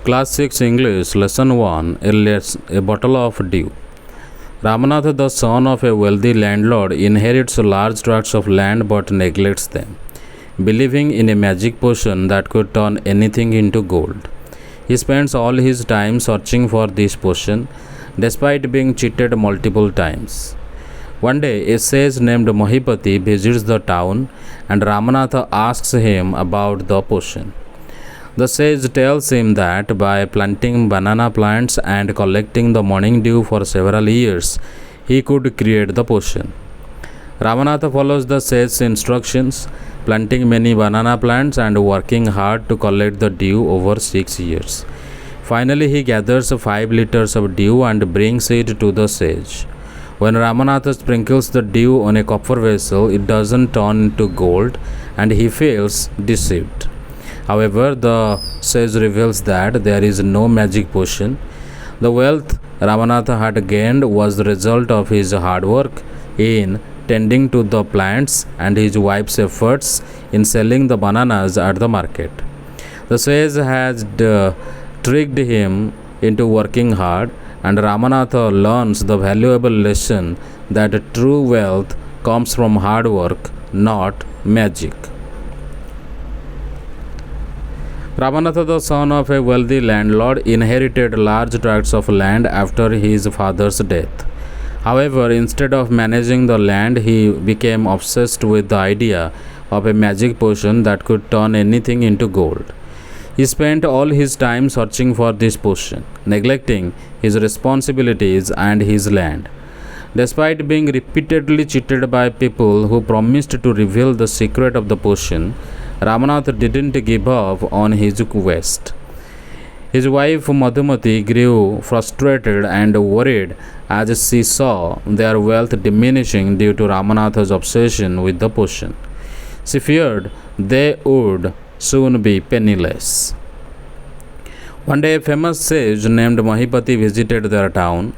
Class 6 English Lesson 1 A Bottle of Dew. Ramanatha, the son of a wealthy landlord, inherits large tracts of land but neglects them, believing in a magic potion that could turn anything into gold. He spends all his time searching for this potion, despite being cheated multiple times. One day, a sage named Mahipati visits the town, and Ramanatha asks him about the potion. The sage tells him that by planting banana plants and collecting the morning dew for several years, he could create the potion. Ramanatha follows the sage's instructions, planting many banana plants and working hard to collect the dew over 6 years. Finally, he gathers 5 liters of dew and brings it to the sage. When Ramanatha sprinkles the dew on a copper vessel, it doesn't turn into gold, and he feels deceived. However, the sage reveals that there is no magic potion. The wealth Ramanatha had gained was the result of his hard work in tending to the plants and his wife's efforts in selling the bananas at the market. The sage had tricked him into working hard, and Ramanatha learns the valuable lesson that true wealth comes from hard work, not magic. Ramanatha, the son of a wealthy landlord, inherited large tracts of land after his father's death. However, instead of managing the land, he became obsessed with the idea of a magic potion that could turn anything into gold. He spent all his time searching for this potion, neglecting his responsibilities and his land. Despite being repeatedly cheated by people who promised to reveal the secret of the potion, Ramanatha didn't give up on his quest. His wife Madhumati grew frustrated and worried as she saw their wealth diminishing due to Ramanatha's obsession with the potion. She feared they would soon be penniless. One day, a famous sage named Mahipati visited their town.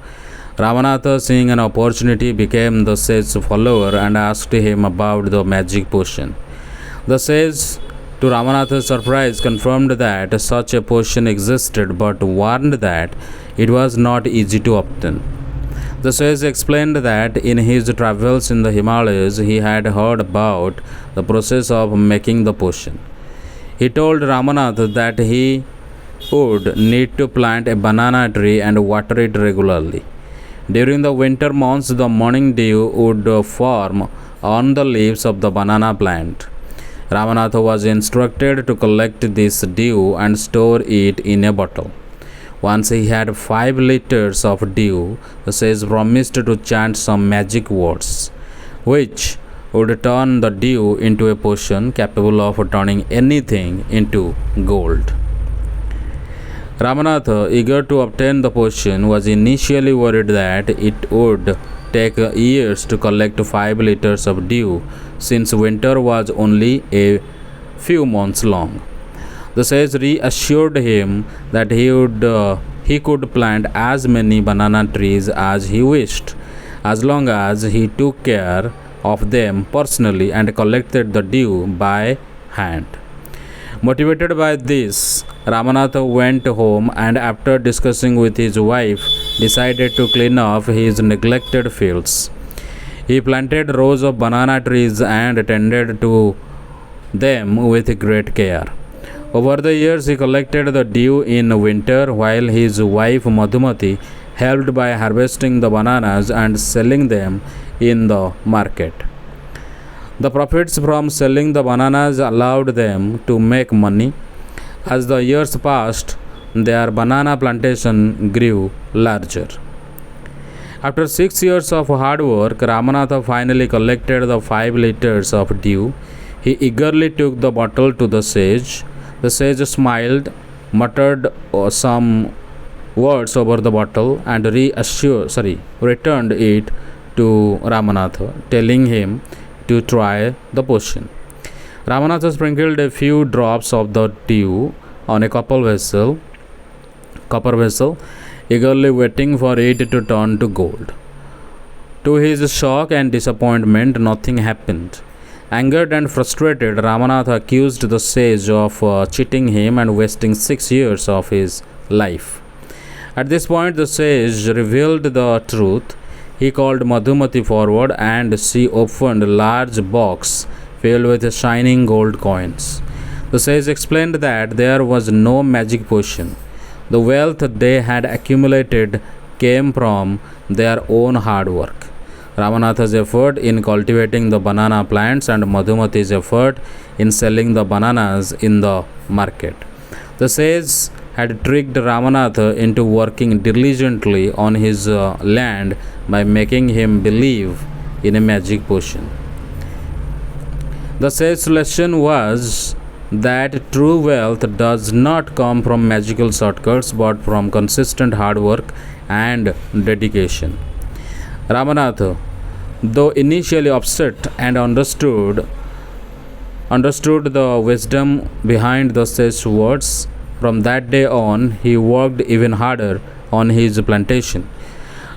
Ramanatha, seeing an opportunity, became the sage's follower and asked him about the magic potion. The sage, to Ramanatha's surprise, confirmed that such a potion existed but warned that it was not easy to obtain. The sage explained that in his travels in the Himalayas, he had heard about the process of making the potion. He told Ramanatha that he would need to plant a banana tree and water it regularly. During the winter months, the morning dew would form on the leaves of the banana plant. Ramanatha was instructed to collect this dew and store it in a bottle. Once he had 5 liters of dew, the sage promised to chant some magic words, which would turn the dew into a potion capable of turning anything into gold. Ramanatha, eager to obtain the potion, was initially worried that it would take years to collect 5 liters of dew, since winter was only a few months long. The sage reassured him that he could plant as many banana trees as he wished, as long as he took care of them personally and collected the dew by hand. Motivated by this, Ramanatha went home and, after discussing with his wife, decided to clean up his neglected fields. He planted rows of banana trees and tended to them with great care. Over the years, he collected the dew in winter, while his wife Madhumati helped by harvesting the bananas and selling them in the market. The profits from selling the bananas allowed them to make money. As the years passed, their banana plantation grew larger. After 6 years of hard work, Ramanatha finally collected the 5 liters of dew. He eagerly took the bottle to the sage. The sage smiled, muttered some words over the bottle, and returned it to Ramanatha, telling him to try the potion. Ramanatha sprinkled a few drops of the dew on a copper vessel, eagerly waiting for it to turn to gold. To his shock and disappointment, nothing happened. Angered and frustrated, Ramanatha accused the sage of cheating him and wasting 6 years of his life. At this point, the sage revealed the truth. He called Madhumati forward and she opened a large box filled with shining gold coins. The sage explained that there was no magic potion. The wealth they had accumulated came from their own hard work. Ramanatha's effort in cultivating the banana plants and Madhumati's effort in selling the bananas in the market. The sage had tricked Ramanatha into working diligently on his land by making him believe in a magic potion. The sage's lesson was that true wealth does not come from magical shortcuts but from consistent hard work and dedication. Ramanatha, though initially upset and understood the wisdom behind the sage's words, from that day on he worked even harder on his plantation.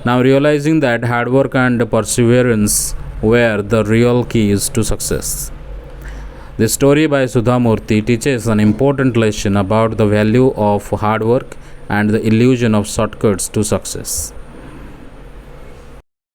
Now realizing that hard work and perseverance were the real keys to success. This story by Sudha Murthy teaches an important lesson about the value of hard work and the illusion of shortcuts to success.